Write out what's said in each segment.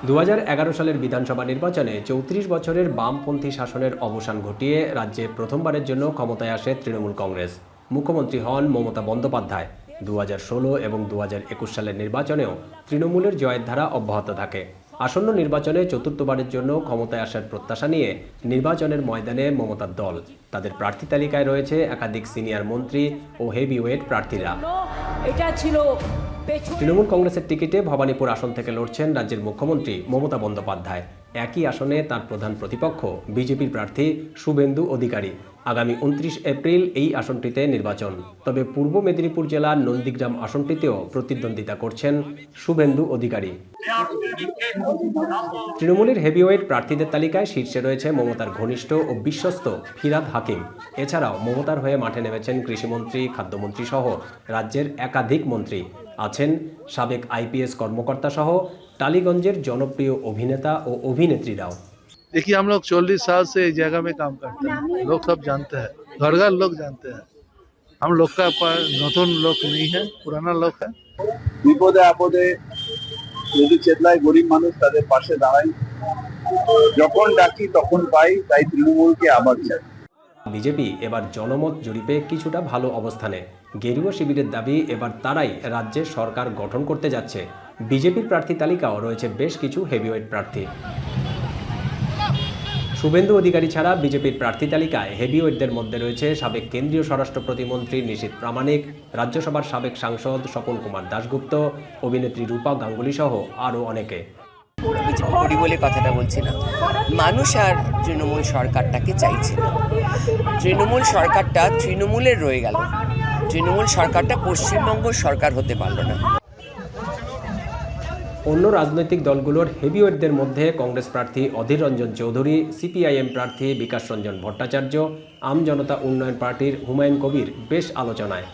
2011 সালের বিধানসভা নির্বাচনে 34 বছরের বামপন্থী শাসনের অবসান ঘটিয়ে রাজ্যে প্রথমবারের জন্য ক্ষমতায় আসে তৃণমূল কংগ্রেস। মুখ্যমন্ত্রী হন মমতা বন্দ্যোপাধ্যায়। 2016 এবং 2021 সালের নির্বাচনেও তৃণমূলের জয়ের ধারা অব্যাহত থাকে। আসন্ন নির্বাচনে চতুর্থবারের জন্য ক্ষমতায় আসার প্রত্যাশা নিয়ে নির্বাচনের ময়দানে মমতার দল। তাদের প্রার্থী তালিকায় রয়েছে একাধিক সিনিয়র মন্ত্রী ও হেভিওয়েট প্রার্থীরা। তৃণমূল কংগ্রেসের টিকিটে ভবানীপুর আসন থেকে লড়ছেন রাজ্যের মুখ্যমন্ত্রী মমতা বন্দ্যোপাধ্যায়। একই আসনে তার প্রধান প্রতিপক্ষ বিজেপির প্রার্থী শুভেন্দু অধিকারী। আগামী 29 এপ্রিল এই আসনটিতে নির্বাচন। তবে পূর্ব মেদিনীপুর জেলার নন্দীগ্রাম আসনটিতেও প্রতিদ্বন্দ্বিতা করছেন শুভেন্দু অধিকারী। তৃণমূলের হেভিওয়েট প্রার্থীদের তালিকায় শীর্ষে রয়েছে মমতার ঘনিষ্ঠ ও বিশ্বস্ত ফিরহাদ হাকিম। এছাড়াও মমতার হয়ে মাঠে নেমেছেন কৃষিমন্ত্রী, খাদ্যমন্ত্রী সহ রাজ্যের একাধিক মন্ত্রী। আছেন সাবেক আইপিএস কর্মকর্তা সহ টালিগঞ্জের জনপ্রিয় अभिनेता ও अभिनेत्रीরাও। देखिए, हम लोग 40 साल से इस जगह में काम करते हैं। लोग सब जानते हैं, घर घर लोग जानते हैं। हम लोग का नतून लोग नहीं है, पुराना लोग है। বিপদে আপদে যদি চেতলায় গরিব মানুষ তাদের পাশে দাঁড়াই, যখন ডাকি তখন পাই, তাই তৃণমূলকে আবার চাই। বিজেপি এবার জনমত জরিপে কিছুটা ভালো অবস্থানে। গেরুয়া শিবিরের দাবি এবার তারাই রাজ্যে সরকার গঠন করতে যাচ্ছে। বিজেপির প্রার্থী তালিকাও রয়েছে বেশ কিছু হেভিওয়েট প্রার্থী। শুভেন্দু অধিকারী ছাড়া বিজেপির প্রার্থী তালিকায় হেভিওয়েটদের মধ্যে রয়েছে সাবেক কেন্দ্রীয় স্বরাষ্ট্র প্রতিমন্ত্রী নিশীথ প্রামাণিক, রাজ্যসভার সাবেক সাংসদ স্বপন কুমার দাশগুপ্ত, অভিনেত্রী রূপা গাঙ্গুলি সহ আরও অনেকে। করি বলে কথাটা বলছি না, মানুষ আর তৃণমূল সরকারটাকে চাইছে না। তৃণমূল সরকারটা তৃণমূলের রয়ে গেল, তৃণমূল সরকারটা পশ্চিমবঙ্গ সরকার হতে পারল না। অন্য রাজনৈতিক দলগুলোর হেভিওয়েটদের মধ্যে কংগ্রেস প্রার্থী অধীর রঞ্জন চৌধুরী, সিপিআইএম প্রার্থী বিকাশ রঞ্জন ভট্টাচার্য, আম জনতা উন্নয়ন পার্টির হুমায়ুন কবির বেশ আলোচনায়।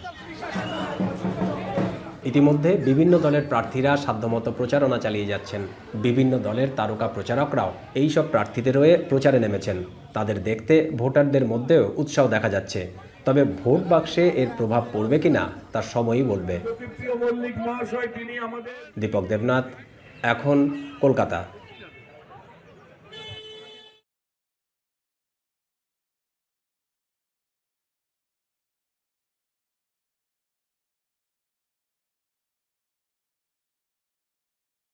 ইতিমধ্যে বিভিন্ন দলের প্রার্থীরা সাধ্যমতো প্রচারণা চালিয়ে যাচ্ছেন। বিভিন্ন দলের তারকা প্রচারকরাও এইসব প্রার্থীদের হয়ে প্রচারে নেমেছেন। তাদের দেখতে ভোটারদের মধ্যেও উৎসাহ দেখা যাচ্ছে। তবে ভোট বাক্সে এর প্রভাব পড়বে কিনা তা সময়ই বলবে। দীপক দেবনাথ, এখন কলকাতা।